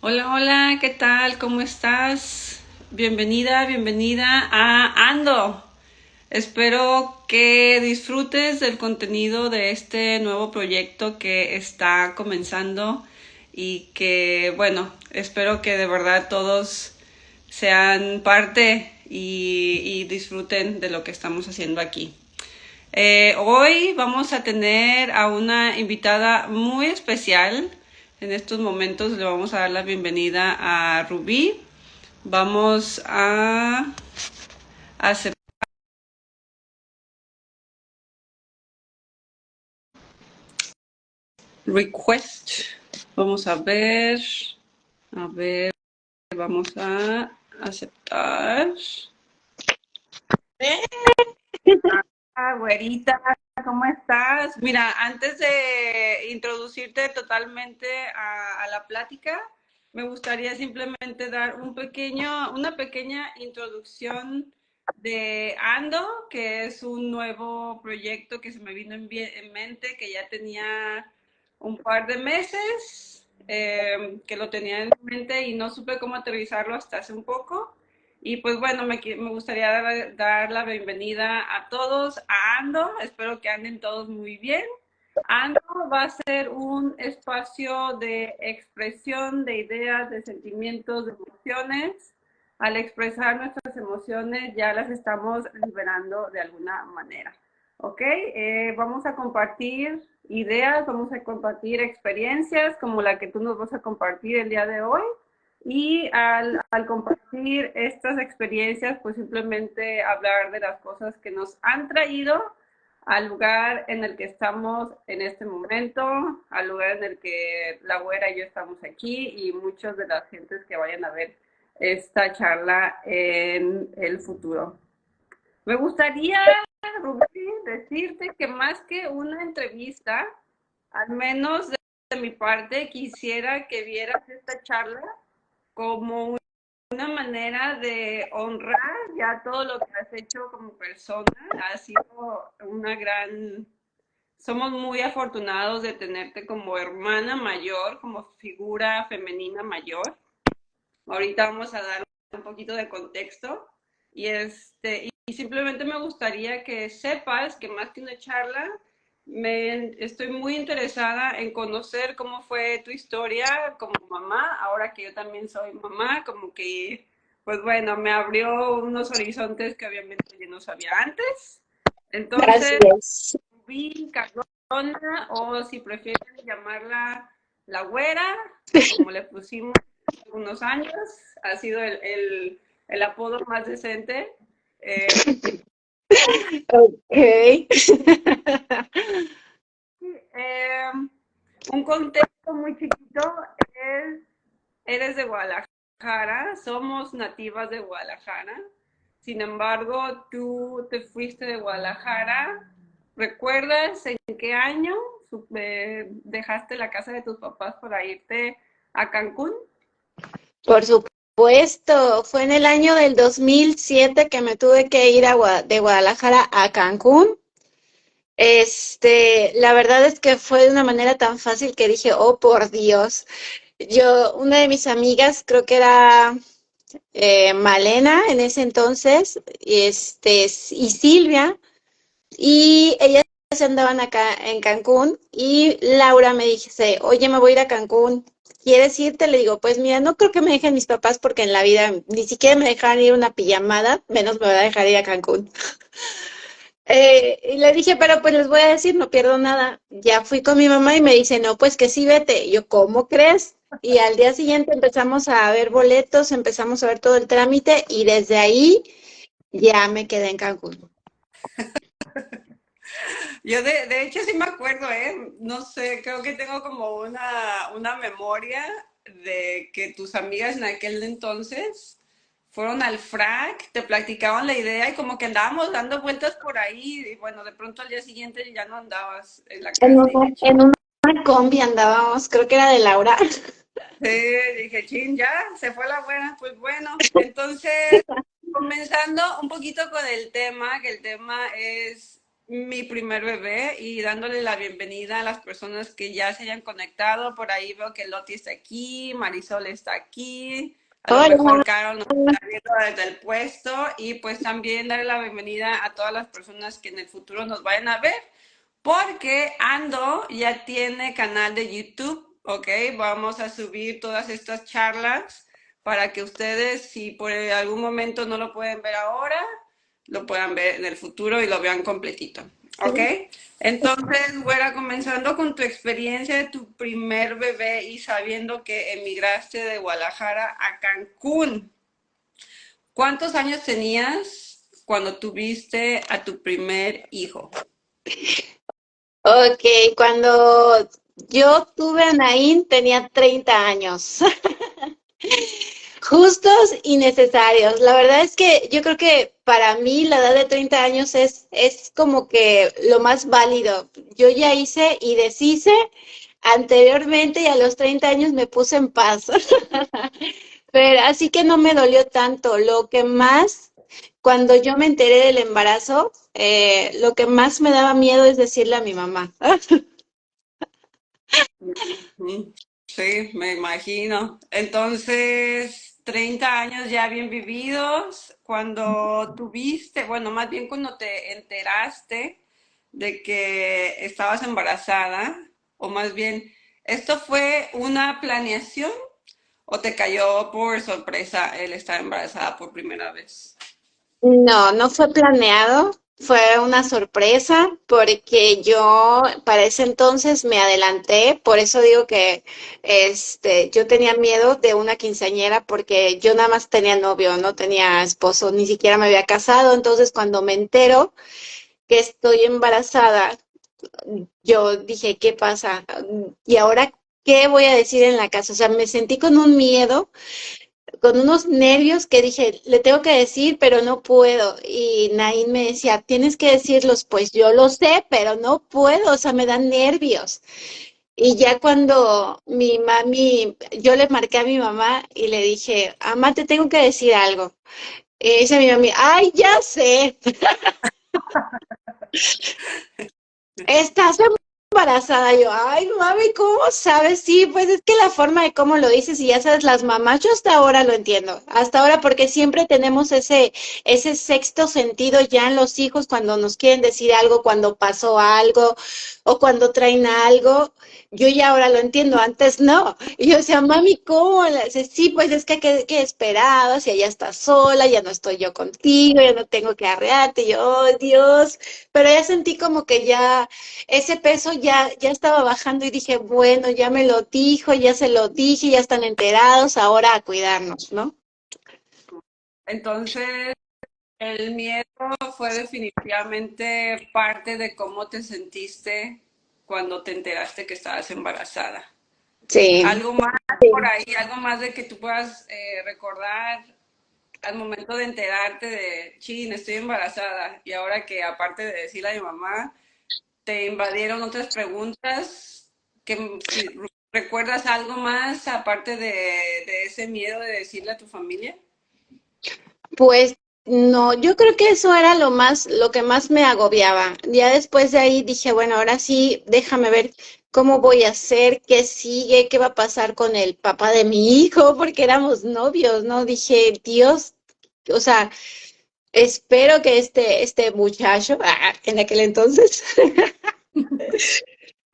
Hola, hola, ¿qué tal? ¿Cómo estás? Bienvenida, bienvenida a Ando. Espero que disfrutes del contenido de este nuevo proyecto que está comenzando y que, bueno, espero que de verdad todos sean parte y disfruten de lo que estamos haciendo aquí. Hoy vamos a tener a una invitada muy especial. En estos momentos le vamos a dar la bienvenida a Rubí. Vamos a hacer request. Vamos a ver, vamos a aceptar. Güerita, ¿cómo estás? Mira, antes de introducirte totalmente a la plática, me gustaría simplemente dar una pequeña introducción de Ando, que es un nuevo proyecto que se me vino en mente, que ya tenía un par de meses, que lo tenía en mente y no supe cómo aterrizarlo hasta hace un poco. Y pues bueno, me gustaría dar la bienvenida a todos a Ando. Espero que anden todos muy bien. Ando va a ser un espacio de expresión de ideas, de sentimientos, de emociones. Al expresar nuestras emociones ya las estamos liberando de alguna manera. ¿Ok? Vamos a compartir ideas, vamos a compartir experiencias como la que tú nos vas a compartir el día de hoy. Y al compartir estas experiencias, pues simplemente hablar de las cosas que nos han traído al lugar en el que estamos en este momento, al lugar en el que la güera y yo estamos aquí y muchas de las gentes que vayan a ver esta charla en el futuro. Me gustaría, Rubí, decirte que más que una entrevista, al menos de mi parte, quisiera que vieras esta charla como una manera de honrar ya todo lo que has hecho como persona. Ha sido una gran... Somos muy afortunados de tenerte como hermana mayor, como figura femenina mayor. Ahorita vamos a dar un poquito de contexto y simplemente me gustaría que sepas que más que una charla, estoy muy interesada en conocer cómo fue tu historia como mamá, ahora que yo también soy mamá, como que, pues bueno, me abrió unos horizontes que obviamente yo no sabía antes. Así Entonces, es. Rubí Cardona, o si prefieren llamarla la güera, como le pusimos unos años, ha sido el apodo más decente. Eh, Ok. eh, un contexto muy chiquito es, eres de Guadalajara, somos nativas de Guadalajara, sin embargo, tú te fuiste de Guadalajara, ¿recuerdas en qué año dejaste la casa de tus papás para irte a Cancún? Por supuesto, fue en el año del 2007 que me tuve que ir de Guadalajara a Cancún. La verdad es que fue de una manera tan fácil que dije, oh, por Dios. Una de mis amigas, creo que era Malena en ese entonces, y Silvia, y ellas andaban acá en Cancún y Laura me dice, oye, me voy a ir a Cancún, ¿quieres irte? Le digo, pues mira, no creo que me dejen mis papás porque en la vida ni siquiera me dejaron ir a una pijamada, menos me van a dejar ir a Cancún. Y le dije, pero pues les voy a decir, no pierdo nada. Ya fui con mi mamá y me dice, no, pues que sí, vete. Y yo, ¿cómo crees? Y al día siguiente empezamos a ver boletos, empezamos a ver todo el trámite y desde ahí ya me quedé en Cancún. Yo de hecho sí me acuerdo, ¿eh? No sé, creo que tengo como una memoria de que tus amigas en aquel entonces fueron al FRAC, te platicaban la idea y como que andábamos dando vueltas por ahí y bueno, de pronto al día siguiente ya no andabas en la En casa y una, dije, en una combi andábamos, creo que era de Laura. sí, dije, chin, ya, se fue la buena, pues bueno. Entonces, comenzando un poquito con el tema, que el tema es mi primer bebé y dándole la bienvenida a las personas que ya se hayan conectado. Por ahí veo que Loti está aquí, Marisol está aquí, a lo mejor Hola. Carol nos está viendo desde el puesto y pues también darle la bienvenida a todas las personas que en el futuro nos vayan a ver, porque Ando ya tiene canal de YouTube, ¿ok? Vamos a subir todas estas charlas para que ustedes, si por algún momento no lo pueden ver ahora, lo puedan ver en el futuro y lo vean completito. ¿Ok? Entonces, güera, comenzando con tu experiencia de tu primer bebé y sabiendo que emigraste de Guadalajara a Cancún, ¿cuántos años tenías cuando tuviste a tu primer hijo? Ok, cuando yo tuve a Naín tenía 30 años. Justos y necesarios. La verdad es que yo creo que para mí la edad de 30 años es como que lo más válido. Yo ya hice y deshice anteriormente y a los 30 años me puse en paz. Pero así que no me dolió tanto. Lo que más, cuando yo me enteré del embarazo, lo que más me daba miedo es decirle a mi mamá. Mm, sí, me imagino. Entonces, 30 años ya bien vividos, cuando tuviste, bueno, más bien cuando te enteraste de que estabas embarazada, o más bien, ¿esto fue una planeación o te cayó por sorpresa el estar embarazada por primera vez? No, no fue planeado, fue una sorpresa porque yo para ese entonces me adelanté, por eso digo que yo tenía miedo de una quinceañera porque yo nada más tenía novio, no tenía esposo, ni siquiera me había casado, entonces cuando me entero que estoy embarazada, yo dije, ¿qué pasa? ¿Y ahora qué voy a decir en la casa? O sea, me sentí con un miedo, con unos nervios que dije, le tengo que decir, pero no puedo. Y Nain me decía, tienes que decirlos, pues yo lo sé, pero no puedo, o sea, me dan nervios. Y ya cuando mi mami, yo le marqué a mi mamá y le dije, mamá, te tengo que decir algo. Y dice mi mami, ay, ya sé, estás embarazada. Yo, ay, mami, ¿cómo sabes? Sí, pues es que la forma de cómo lo dices y ya sabes, las mamás, yo hasta ahora lo entiendo, hasta ahora porque siempre tenemos ese sexto sentido ya en los hijos cuando nos quieren decir algo, cuando pasó algo o cuando traen algo. Yo ya ahora lo entiendo, antes no. Y yo decía, mami, ¿cómo? Dice, sí, pues es que esperabas, y ya estás sola, ya no estoy yo contigo, ya no tengo que arrearte. Y yo, oh, Dios, pero ya sentí como que ya ese peso ya estaba bajando y dije, bueno, ya me lo dijo, ya se lo dije, ya están enterados, ahora a cuidarnos, ¿no? Entonces, el miedo fue definitivamente parte de cómo te sentiste cuando te enteraste que estabas embarazada. Sí. Algo más por ahí, algo más de que tú puedas recordar al momento de enterarte de, chin, estoy embarazada. Y ahora que aparte de decirle a mi mamá, te invadieron otras preguntas, que si recuerdas algo más aparte de ese miedo de decirle a tu familia. Pues no, yo creo que eso era lo que más me agobiaba. Ya después de ahí dije, bueno, ahora sí, déjame ver cómo voy a hacer, qué sigue, qué va a pasar con el papá de mi hijo, porque éramos novios, ¿no? Dije, Dios, o sea, espero que este muchacho, en aquel entonces,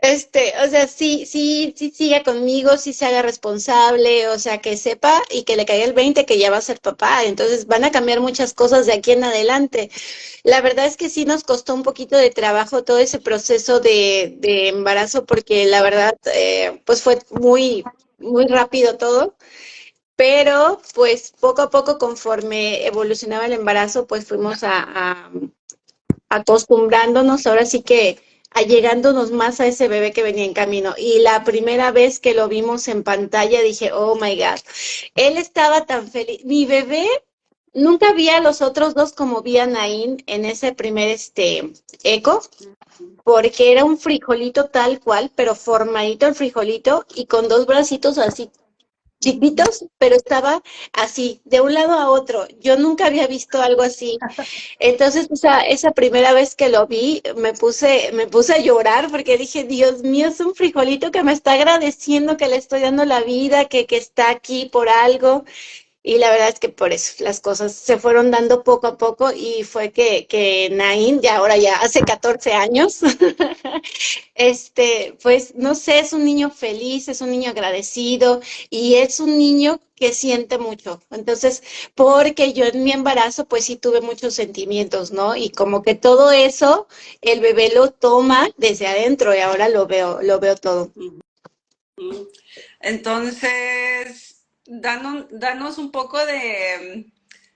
o sea, sí siga conmigo, sí se haga responsable, o sea, que sepa y que le caiga el 20 que ya va a ser papá. Entonces van a cambiar muchas cosas de aquí en adelante. La verdad es que sí nos costó un poquito de trabajo todo ese proceso de embarazo porque la verdad, pues fue muy rápido todo. Pero pues poco a poco conforme evolucionaba el embarazo, pues fuimos acostumbrándonos, ahora sí que allegándonos más a ese bebé que venía en camino. Y la primera vez que lo vimos en pantalla dije, oh my God, él estaba tan feliz. Mi bebé, nunca vi a los otros dos como vi a Naín en ese primer eco, porque era un frijolito tal cual, pero formadito el frijolito y con dos bracitos así. chiquitos, pero estaba así, de un lado a otro. Yo nunca había visto algo así. Entonces, esa primera vez que lo vi, me puse a llorar porque dije, Dios mío, es un frijolito que me está agradeciendo que le estoy dando la vida, que está aquí por algo. Y la verdad es que por eso las cosas se fueron dando poco a poco y fue que Nain, ya ahora ya hace 14 años, pues no sé, es un niño feliz, es un niño agradecido y es un niño que siente mucho. Entonces, porque yo en mi embarazo pues sí tuve muchos sentimientos, ¿no? Y como que todo eso el bebé lo toma desde adentro y ahora lo veo todo. Entonces, danos un poco de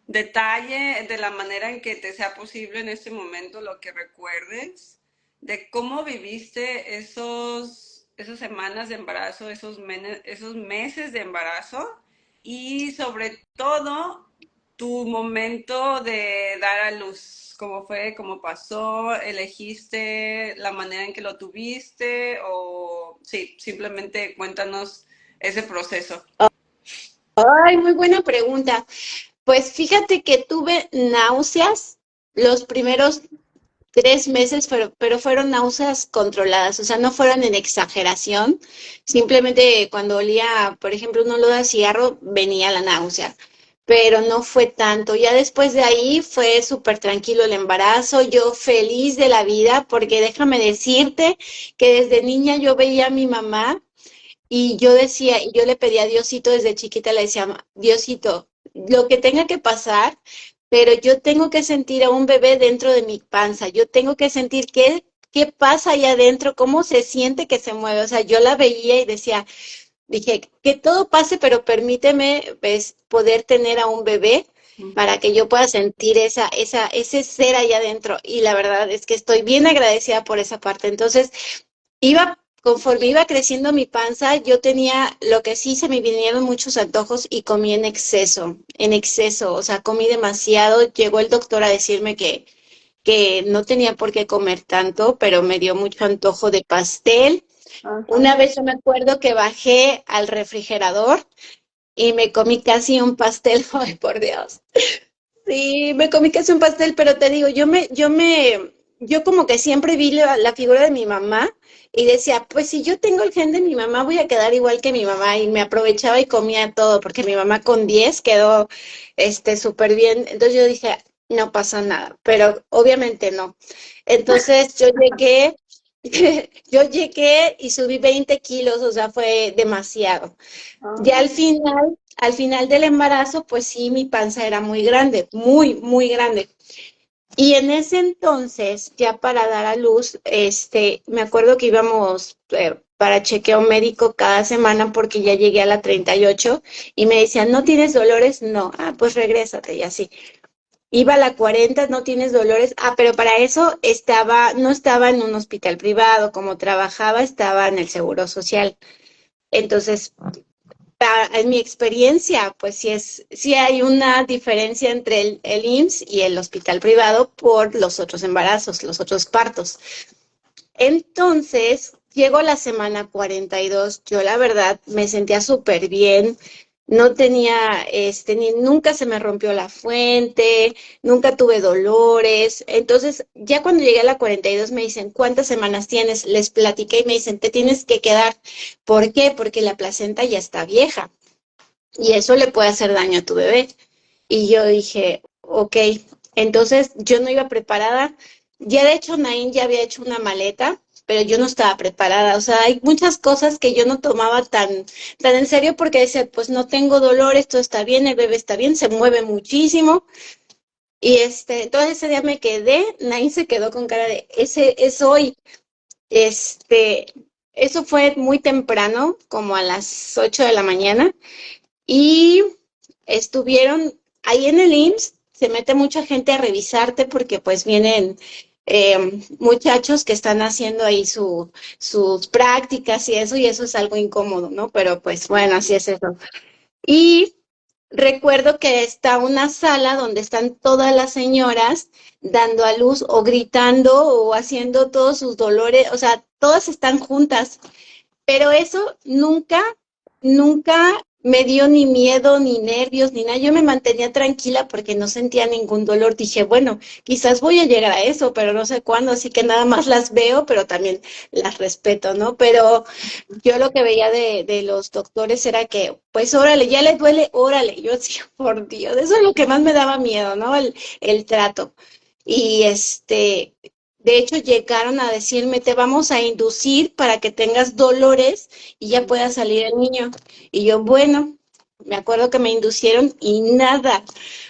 detalle de la manera en que te sea posible en este momento lo que recuerdes, de cómo viviste esas semanas de embarazo, esos meses de embarazo y sobre todo tu momento de dar a luz. ¿Cómo fue? ¿Cómo pasó? ¿Elegiste la manera en que lo tuviste? O sí, simplemente cuéntanos ese proceso. Ay, muy buena pregunta. Pues fíjate que tuve náuseas los primeros 3 meses, pero fueron náuseas controladas, o sea, no fueron en exageración. Simplemente cuando olía, por ejemplo, un olor a cigarro, venía la náusea, pero no fue tanto. Ya después de ahí fue súper tranquilo el embarazo, yo feliz de la vida, porque déjame decirte que desde niña yo veía a mi mamá y yo decía, y yo le pedía a Diosito desde chiquita, le decía, Diosito, lo que tenga que pasar, pero yo tengo que sentir a un bebé dentro de mi panza, yo tengo que sentir qué pasa allá adentro, cómo se siente que se mueve. O sea, yo la veía y decía, dije, que todo pase, pero permíteme, pues, poder tener a un bebé para que yo pueda sentir ese ser allá adentro. Y la verdad es que estoy bien agradecida por esa parte. Entonces, conforme iba creciendo mi panza, yo tenía, lo que sí se me vinieron muchos antojos y comí en exceso, o sea, comí demasiado. Llegó el doctor a decirme que no tenía por qué comer tanto, pero me dio mucho antojo de pastel. Ajá. Una vez yo me acuerdo que bajé al refrigerador y me comí casi un pastel, ay, por Dios. Sí, me comí casi un pastel, pero te digo, yo como que siempre vi la figura de mi mamá y decía, pues si yo tengo el gen de mi mamá, voy a quedar igual que mi mamá, y me aprovechaba y comía todo, porque mi mamá con 10 quedó, súper bien. Entonces yo dije, no pasa nada, pero obviamente no. Entonces yo llegué y subí 20 kilos, o sea, fue demasiado. Ya al final del embarazo, pues sí, mi panza era muy grande, muy, muy grande. Y en ese entonces, ya para dar a luz, me acuerdo que íbamos para chequeo médico cada semana porque ya llegué a la 38 y me decían, ¿no tienes dolores? No, pues regrésate y así. Iba a la 40, no tienes dolores. Pero para eso no estaba en un hospital privado, como trabajaba, estaba en el Seguro Social. Entonces, en mi experiencia, pues sí hay una diferencia entre el IMSS y el hospital privado por los otros embarazos, los otros partos. Entonces, llegó la semana 42, yo la verdad me sentía súper bien, no tenía, nunca se me rompió la fuente, nunca tuve dolores. Entonces, ya cuando llegué a la 42 me dicen, ¿cuántas semanas tienes? Les platiqué y me dicen, te tienes que quedar. ¿Por qué? Porque la placenta ya está vieja y eso le puede hacer daño a tu bebé. Y yo dije, ok, entonces yo no iba preparada. Ya de hecho, Nain ya había hecho una maleta, pero yo no estaba preparada. O sea, hay muchas cosas que yo no tomaba tan en serio porque decía, pues no tengo dolor, esto está bien, el bebé está bien, se mueve muchísimo. Y todo ese día me quedé, Nain se quedó con cara de, ese es hoy. Este, Eso fue muy temprano, como a las 8 de la mañana. Y estuvieron ahí en el IMSS, se mete mucha gente a revisarte porque pues vienen muchachos que están haciendo ahí sus prácticas y eso es algo incómodo, ¿no? Pero pues bueno, así es eso. Y recuerdo que está una sala donde están todas las señoras dando a luz o gritando o haciendo todos sus dolores, o sea, todas están juntas, pero eso nunca me dio ni miedo, ni nervios, ni nada. Yo me mantenía tranquila porque no sentía ningún dolor. Dije, bueno, quizás voy a llegar a eso, pero no sé cuándo, así que nada más las veo, pero también las respeto, ¿no? Pero yo lo que veía de los doctores era que, pues órale, ya le duele, órale. Yo decía, por Dios, eso es lo que más me daba miedo, ¿no? El trato. Y de hecho llegaron a decirme, te vamos a inducir para que tengas dolores y ya pueda salir el niño. Y yo, bueno, me acuerdo que me inducieron y nada.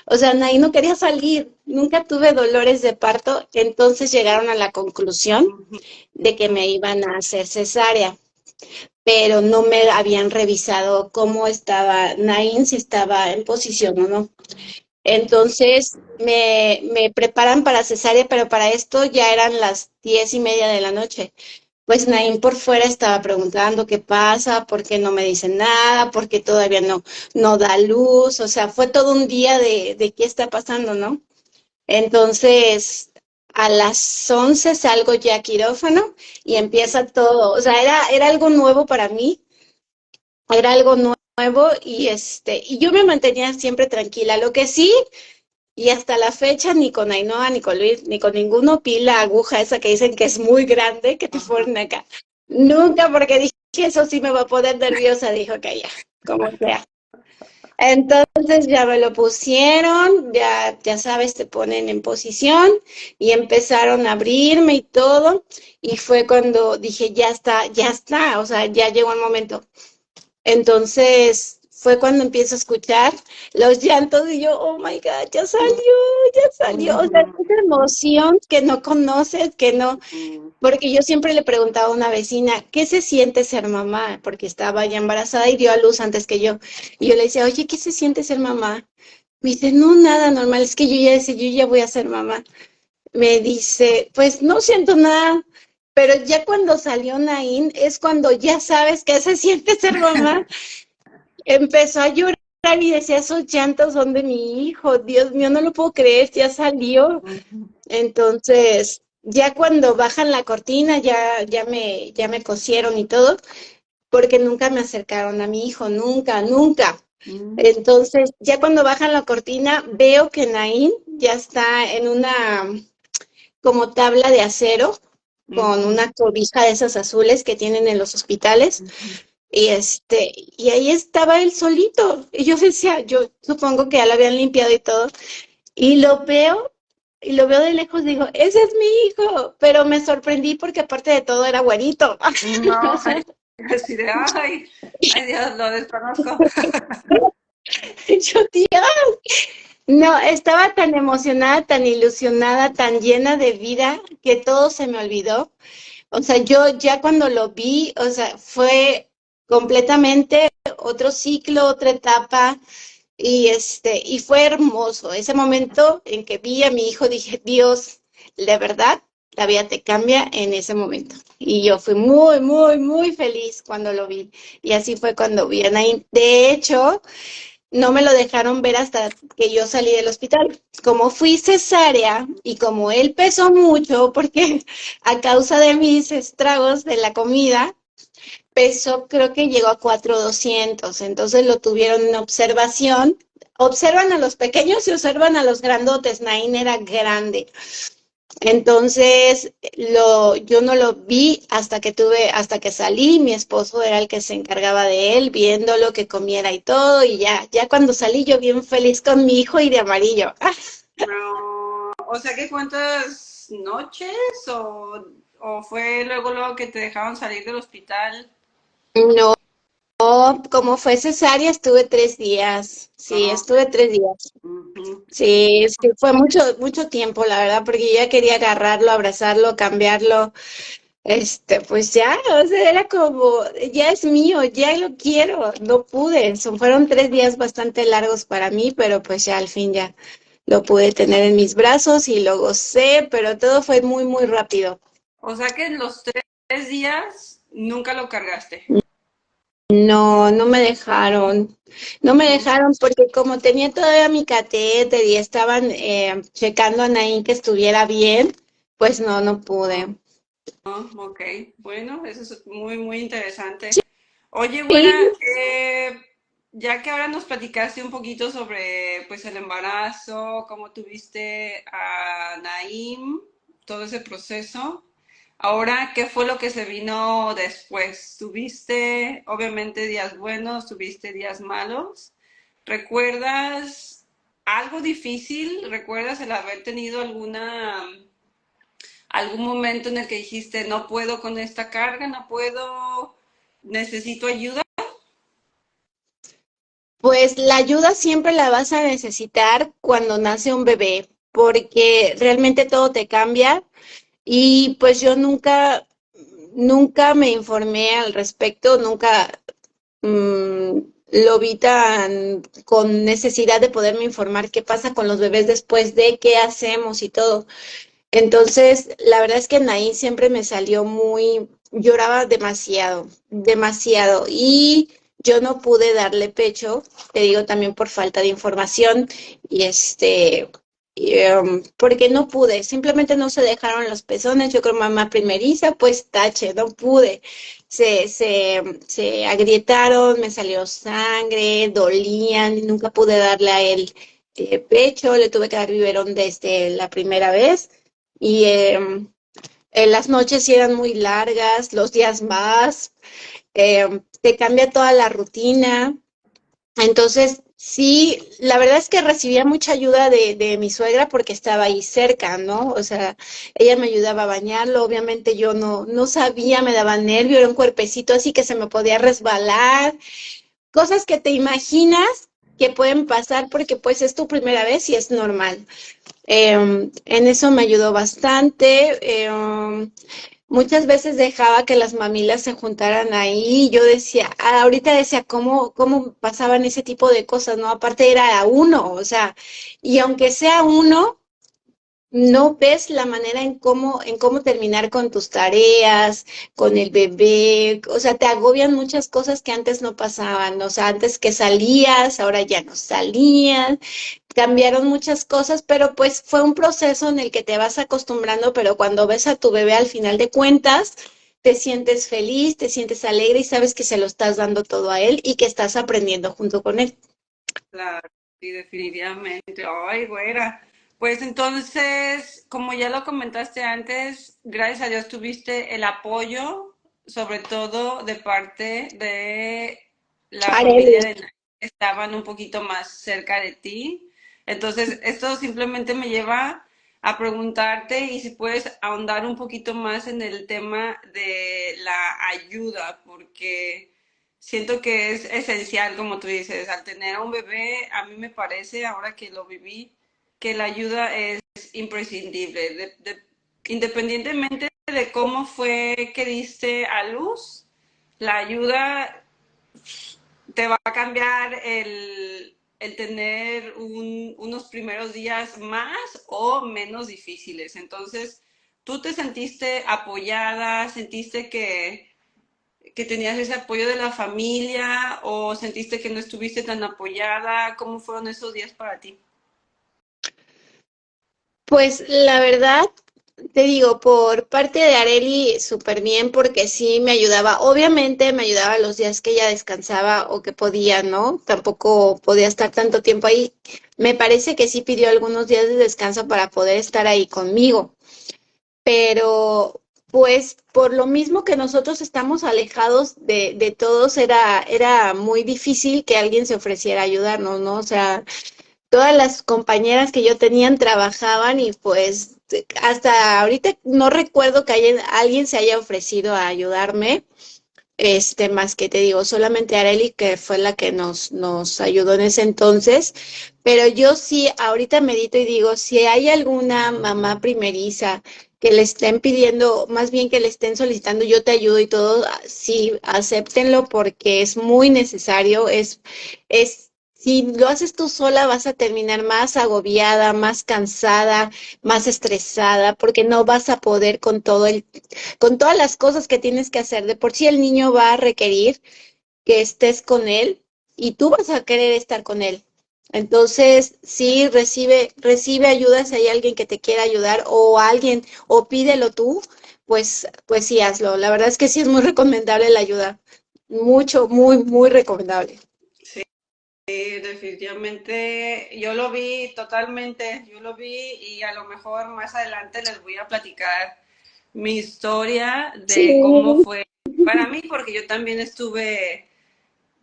O sea, ahí no quería salir, nunca tuve dolores de parto, entonces llegaron a la conclusión de que me iban a hacer cesárea, pero no me habían revisado cómo estaba Nain, si estaba en posición o no. Entonces me preparan para cesárea, pero para esto ya eran las 10:30 de la noche. Pues Naim por fuera estaba preguntando qué pasa, por qué no me dicen nada, por qué todavía no da luz. O sea, fue todo un día de qué está pasando, ¿no? Entonces, a las 11 salgo ya a quirófano y empieza todo. O sea, era algo nuevo para mí, era algo nuevo y yo me mantenía siempre tranquila. Lo que sí, y hasta la fecha, ni con Ainhoa, ni con Luis, ni con ninguno vi la aguja esa que dicen que es muy grande, que te ponen acá. Nunca, porque dije, eso sí me va a poner nerviosa. Dijo que ya, como sea. Entonces ya me lo pusieron, ya sabes, te ponen en posición y empezaron a abrirme y todo. Y fue cuando dije, ya está, o sea, ya llegó el momento. Entonces fue cuando empiezo a escuchar los llantos y yo, oh my God, ya salió. O sea, esa emoción que no conoces, que no, porque yo siempre le preguntaba a una vecina, ¿qué se siente ser mamá? Porque estaba ya embarazada y dio a luz antes que yo. Y yo le decía, oye, ¿qué se siente ser mamá? Me dice, no, nada normal, es que yo ya decía, yo ya voy a ser mamá. Me dice, pues no siento nada, pero ya cuando salió Naín es cuando ya sabes qué se siente ser mamá. Empezó a llorar y decía, esos llantos son de mi hijo, Dios mío, no lo puedo creer, ya salió. Entonces, ya cuando bajan la cortina, ya me cosieron y todo, porque nunca me acercaron a mi hijo, nunca, nunca. Entonces, ya cuando bajan la cortina, veo que Naín ya está en una como tabla de acero, con una cobija de esas azules que tienen en los hospitales. Y ahí estaba él solito. Y yo decía, yo supongo que ya lo habían limpiado y todo. Y lo veo de lejos, digo, ese es mi hijo. Pero me sorprendí porque aparte de todo era güerito. No, así de, ay Dios, lo desconozco. Yo, tía, no, estaba tan emocionada, tan ilusionada, tan llena de vida que todo se me olvidó. O sea, yo ya cuando lo vi, o sea, fue completamente otro ciclo, otra etapa, y fue hermoso. Ese momento en que vi a mi hijo, dije, Dios, de verdad, la vida te cambia en ese momento. Y yo fui muy, muy, muy feliz cuando lo vi. Y así fue cuando vi a Naim. De hecho, no me lo dejaron ver hasta que yo salí del hospital. Como fui cesárea y como él pesó mucho, porque a causa de mis estragos de la comida, pesó, creo que llegó a 4,200. Entonces lo tuvieron en observación. Observan a los pequeños y observan a los grandotes. Nain era grande. Entonces, yo no lo vi hasta que salí, mi esposo era el que se encargaba de él, viendo lo que comiera y todo, y ya cuando salí yo bien feliz con mi hijo y de amarillo. No, o sea que cuántas noches o fue luego que te dejaron salir del hospital. No, como fue cesárea, estuve 3 días. Sí, No. estuve 3 días. Ujú. Sí, es que fue mucho, mucho tiempo, la verdad, porque yo ya quería agarrarlo, abrazarlo, cambiarlo. Pues ya, o sea, era como, ya es mío, ya lo quiero, no pude. Fueron 3 días bastante largos para mí, pero pues ya al fin ya lo pude tener en mis brazos y lo gocé, pero todo fue muy, muy rápido. O sea que en los 3 días nunca lo cargaste. No, no me dejaron porque como tenía todavía mi catéter y estaban checando a Naín que estuviera bien, pues no pude. Oh, ok, bueno, eso es muy, muy interesante. Oye, Sí, güera, ya que ahora nos platicaste un poquito sobre pues el embarazo, cómo tuviste a Naim, todo ese proceso. Ahora, ¿qué fue lo que se vino después? ¿Tuviste obviamente días buenos, tuviste días malos? ¿Recuerdas algo difícil? ¿Recuerdas el haber tenido algún momento en el que dijiste, no puedo con esta carga, no puedo, necesito ayuda? Pues la ayuda siempre la vas a necesitar cuando nace un bebé, porque realmente todo te cambia y pues yo nunca me informé al respecto, nunca mm, lo vi tan con necesidad de poderme informar qué pasa con los bebés después de qué hacemos y todo. Entonces, la verdad es que Nain siempre me salió lloraba demasiado, demasiado, y yo no pude darle pecho, te digo también por falta de información, y porque no pude, simplemente no se dejaron los pezones, yo creo mamá primeriza, pues tache, no pude. Se agrietaron, me salió sangre, dolían, y nunca pude darle a él pecho, le tuve que dar biberón desde la primera vez. Y las noches sí eran muy largas, los días más, te cambia toda la rutina. Entonces, sí, la verdad es que recibía mucha ayuda de mi suegra porque estaba ahí cerca, ¿no? O sea, ella me ayudaba a bañarlo, obviamente yo no sabía, me daba nervio, era un cuerpecito así que se me podía resbalar, cosas que te imaginas que pueden pasar porque pues es tu primera vez y es normal. En eso me ayudó bastante. Muchas veces dejaba que las mamilas se juntaran ahí. Yo decía, ahorita decía, ¿cómo pasaban ese tipo de cosas? ¿No? Aparte era uno, o sea, y aunque sea uno, no ves la manera en cómo terminar con tus tareas, con el bebé, o sea, te agobian muchas cosas que antes no pasaban, o sea, antes que salías, ahora ya no salías, cambiaron muchas cosas, pero pues fue un proceso en el que te vas acostumbrando, pero cuando ves a tu bebé al final de cuentas, te sientes feliz, te sientes alegre y sabes que se lo estás dando todo a él y que estás aprendiendo junto con él. Claro, sí, definitivamente. Ay, güera. Pues entonces, como ya lo comentaste antes, gracias a Dios tuviste el apoyo, sobre todo de parte de la Areli. familia de Nay, que estaban un poquito más cerca de ti. Entonces, esto simplemente me lleva a preguntarte y si puedes ahondar un poquito más en el tema de la ayuda, porque siento que es esencial, como tú dices, al tener a un bebé, a mí me parece, ahora que lo viví, que la ayuda es imprescindible. Independientemente de cómo fue que diste a luz, la ayuda te va a cambiar el tener unos primeros días más o menos difíciles. Entonces, ¿tú te sentiste apoyada? ¿Sentiste que tenías ese apoyo de la familia o sentiste que no estuviste tan apoyada? ¿Cómo fueron esos días para ti? Pues la verdad, te digo, por parte de Areli, súper bien, porque sí me ayudaba. Obviamente me ayudaba los días que ella descansaba o que podía, ¿no? Tampoco podía estar tanto tiempo ahí. Me parece que sí pidió algunos días de descanso para poder estar ahí conmigo, pero pues por lo mismo que nosotros estamos alejados de todos, era muy difícil que alguien se ofreciera a ayudarnos, ¿no? O sea, todas las compañeras que yo tenían trabajaban y pues hasta ahorita no recuerdo que alguien se haya ofrecido a ayudarme, más que te digo, solamente Areli, que fue la que nos ayudó en ese entonces, pero yo sí, ahorita medito y digo, si hay alguna mamá primeriza que le estén pidiendo, más bien que le estén solicitando, yo te ayudo y todo, sí, acéptenlo porque es muy necesario, si lo haces tú sola vas a terminar más agobiada, más cansada, más estresada, porque no vas a poder con todas las cosas que tienes que hacer. De por sí el niño va a requerir que estés con él y tú vas a querer estar con él. Entonces, sí, recibe ayuda si hay alguien que te quiera ayudar o alguien, o pídelo tú, pues sí, hazlo. La verdad es que sí es muy recomendable la ayuda. Mucho, muy recomendable. Sí. definitivamente yo lo vi totalmente, yo lo vi y a lo mejor más adelante les voy a platicar mi historia Sí. de cómo fue para mí, porque yo también estuve,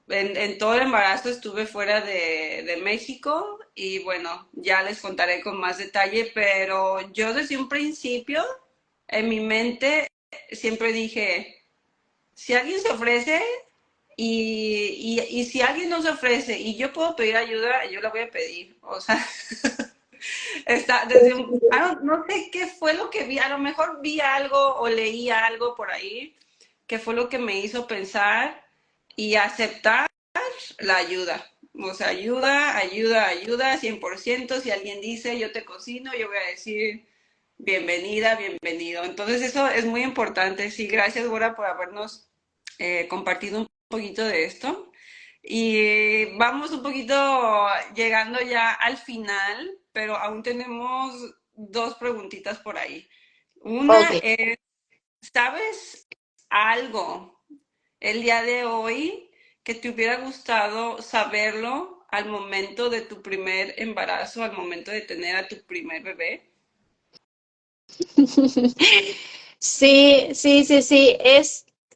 en todo el embarazo estuve fuera de México y bueno, ya les contaré con más detalle, pero yo desde un principio en mi mente siempre dije, si alguien se ofrece y si alguien no se ofrece y yo puedo pedir ayuda, yo la voy a pedir. O sea, está desde un, no sé qué fue lo que vi, a lo mejor vi algo o leí algo por ahí que fue lo que me hizo pensar y aceptar la ayuda. O sea, ayuda, ayuda, ayuda, 100%. Si alguien dice, yo te cocino, yo voy a decir, bienvenida, bienvenido. Entonces eso es muy importante. Sí, gracias, Bora, por habernos compartido un poquito de esto. Y vamos un poquito llegando ya al final, pero aún tenemos dos preguntitas por ahí. Una Ok. es, ¿sabes algo el día de hoy que te hubiera gustado saberlo al momento de tu primer embarazo, al momento de tener a tu primer bebé? Sí, sí, sí, sí.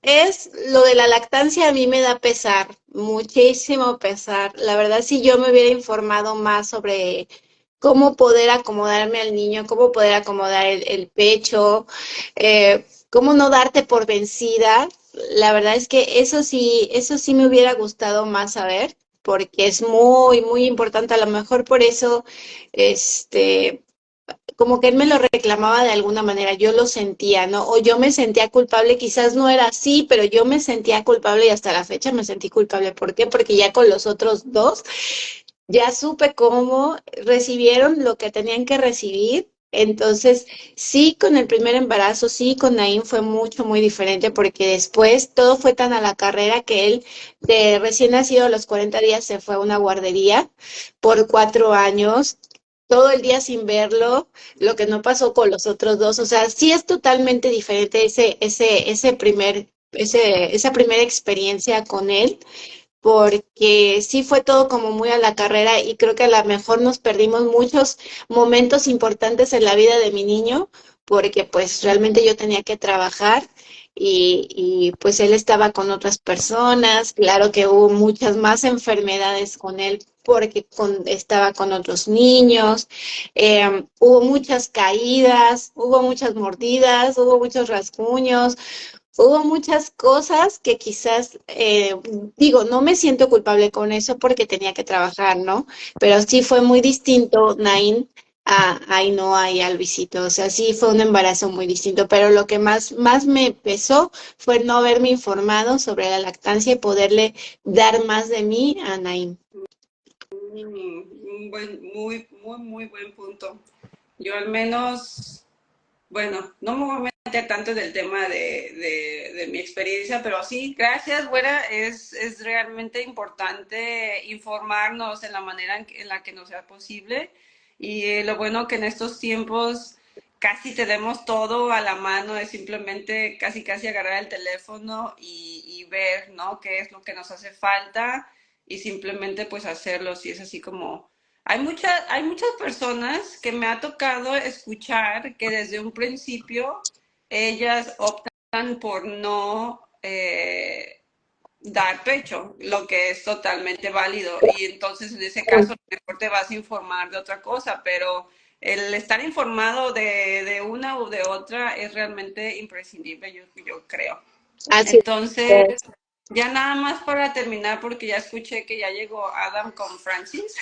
Es lo de la lactancia a mí me da pesar, muchísimo pesar. La verdad, si yo me hubiera informado más sobre cómo poder acomodarme al niño, cómo poder acomodar el pecho, cómo no darte por vencida. La verdad es que eso sí me hubiera gustado más saber, porque es muy, muy importante. A lo mejor por eso, este, como que él me lo reclamaba de alguna manera, yo lo sentía, ¿no? O yo me sentía culpable, quizás no era así, pero yo me sentía culpable y hasta la fecha me sentí culpable. ¿Por qué? Porque ya con los otros dos ya supe cómo recibieron lo que tenían que recibir. Entonces, sí, con el primer embarazo, sí, con Naim fue mucho, muy diferente porque después todo fue tan a la carrera que él, de recién nacido a los 40 días, se fue a una guardería por 4 años, todo el día sin verlo, lo que no pasó con los otros dos. O sea, sí es totalmente diferente esa primera experiencia con él porque sí fue todo como muy a la carrera y creo que a lo mejor nos perdimos muchos momentos importantes en la vida de mi niño, porque pues realmente yo tenía que trabajar y pues él estaba con otras personas, claro que hubo muchas más enfermedades con él porque estaba con otros niños, hubo muchas caídas, hubo muchas mordidas, hubo muchos rasguños, hubo muchas cosas que quizás, digo, no me siento culpable con eso porque tenía que trabajar, ¿no? Pero sí fue muy distinto, Nain, a Ainhoa y a Luisito. O sea, sí fue un embarazo muy distinto, pero lo que más me pesó fue no haberme informado sobre la lactancia y poderle dar más de mí a Nain. Un buen, muy, muy, muy buen punto. Yo al menos, bueno, no me voy a meter tanto del tema de mi experiencia, pero sí, gracias, güera, es realmente importante informarnos en la manera en la que nos sea posible y lo bueno que en estos tiempos casi tenemos todo a la mano, es simplemente casi casi agarrar el teléfono y ver, ¿no? Qué es lo que nos hace falta y simplemente pues hacerlo, si es así como hay muchas personas que me ha tocado escuchar que desde un principio ellas optan por no dar pecho, lo que es totalmente válido. Y entonces en ese caso mejor te vas a informar de otra cosa, pero el estar informado de una u de otra es realmente imprescindible, yo creo. Así Entonces, es. ya nada más para terminar, porque ya escuché que ya llegó Adam con Francis.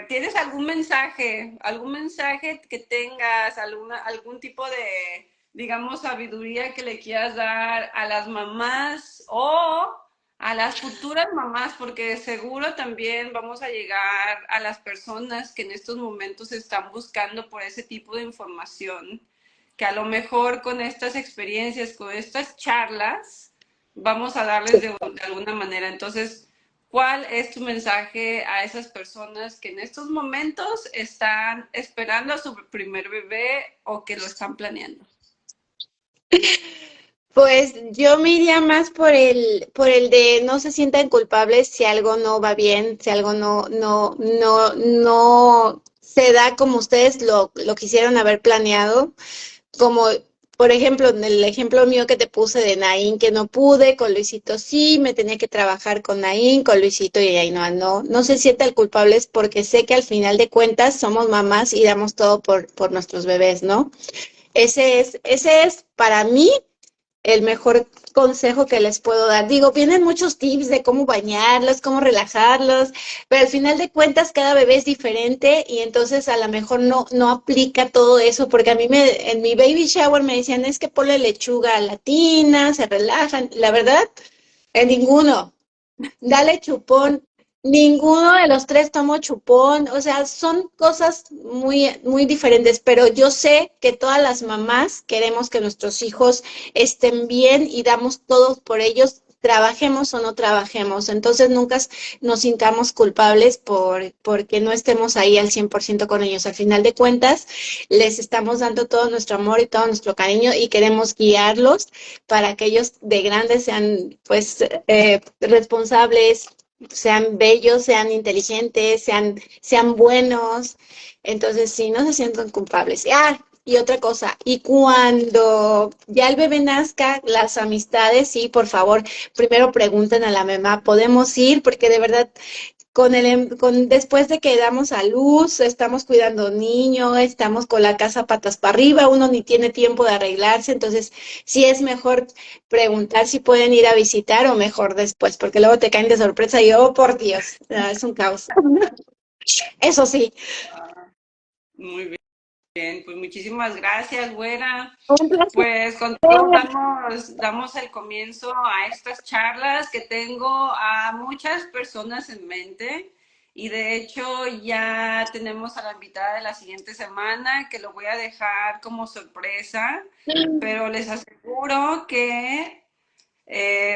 ¿Tienes algún mensaje que tengas, algún tipo de, digamos, sabiduría que le quieras dar a las mamás o a las futuras mamás? Porque seguro también vamos a llegar a las personas que en estos momentos están buscando por ese tipo de información, que a lo mejor con estas experiencias, con estas charlas, vamos a darles de alguna manera. Entonces, ¿cuál es tu mensaje a esas personas que en estos momentos están esperando a su primer bebé o que lo están planeando? Pues yo me iría más por el de no se sientan culpables si algo no va bien, si algo no se da como ustedes lo quisieron haber planeado. Como, por ejemplo, en el ejemplo mío que te puse de Naín, que no pude, con Luisito sí, me tenía que trabajar con Naín, con Luisito y Ainhoa no se sientan culpables porque sé que al final de cuentas somos mamás y damos todo por nuestros bebés, ¿no? Ese es para mí el mejor consejo que les puedo dar. Digo, vienen muchos tips de cómo bañarlos, cómo relajarlos, pero al final de cuentas cada bebé es diferente y entonces a lo mejor no aplica todo eso, porque a mí en mi baby shower me decían, es que ponle lechuga latina, se relajan. La verdad, en ninguno. Dale chupón. Ninguno de los tres tomó chupón. O sea, son cosas muy diferentes, pero yo sé que todas las mamás queremos que nuestros hijos estén bien y damos todo por ellos, trabajemos o no trabajemos. Entonces nunca nos sintamos culpables porque no estemos ahí al 100% con ellos. Al final de cuentas, les estamos dando todo nuestro amor y todo nuestro cariño y queremos guiarlos para que ellos de grandes sean pues responsables, sean bellos, sean inteligentes, sean buenos. Entonces, sí, no se sientan culpables. Ah, y otra cosa, y cuando ya el bebé nazca, las amistades, sí, por favor, primero pregunten a la mamá, ¿podemos ir? Porque de verdad después de que damos a luz, estamos cuidando niño, estamos con la casa patas para arriba, uno ni tiene tiempo de arreglarse, entonces sí es mejor preguntar si pueden ir a visitar o mejor después, porque luego te caen de sorpresa y oh, por Dios, es un caos. Eso sí. Muy bien, pues muchísimas gracias, güera. Un placer. Pues contigo damos el comienzo a estas charlas que tengo a muchas personas en mente y de hecho ya tenemos a la invitada de la siguiente semana que lo voy a dejar como sorpresa, pero les aseguro que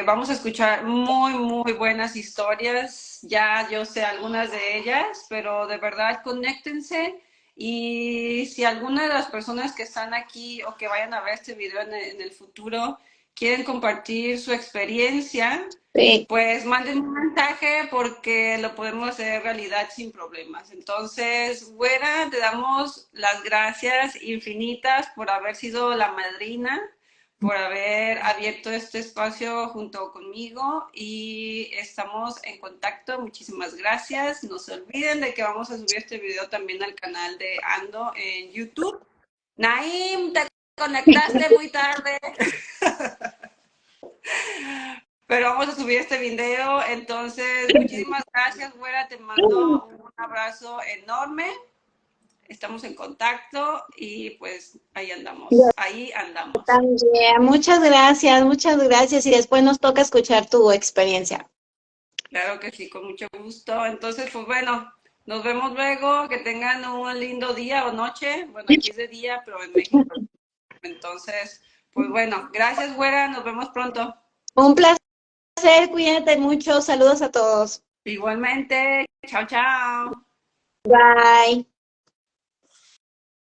vamos a escuchar muy buenas historias. Ya yo sé algunas de ellas, pero de verdad conéctense. Y si alguna de las personas que están aquí o que vayan a ver este video en el futuro quieren compartir su experiencia, Sí. pues manden un mensaje porque lo podemos hacer realidad sin problemas. Entonces, güera, te damos las gracias infinitas por haber sido la madrina, por haber abierto este espacio junto conmigo y estamos en contacto. Muchísimas gracias. No se olviden de que vamos a subir este video también al canal de Ando en YouTube. Naim, te conectaste muy tarde. Pero vamos a subir este video. Entonces, muchísimas gracias, güera. Te mando un abrazo enorme. Estamos en contacto y pues ahí andamos. Ahí andamos. También, muchas gracias y después nos toca escuchar tu experiencia. Claro que sí, con mucho gusto. Entonces, pues bueno, nos vemos luego. Que tengan un lindo día o noche. Bueno, aquí es de día, pero en México. Entonces, pues bueno, gracias, güera. Nos vemos pronto. Un placer, cuídate mucho, saludos a todos. Igualmente. Chao, chao. Bye.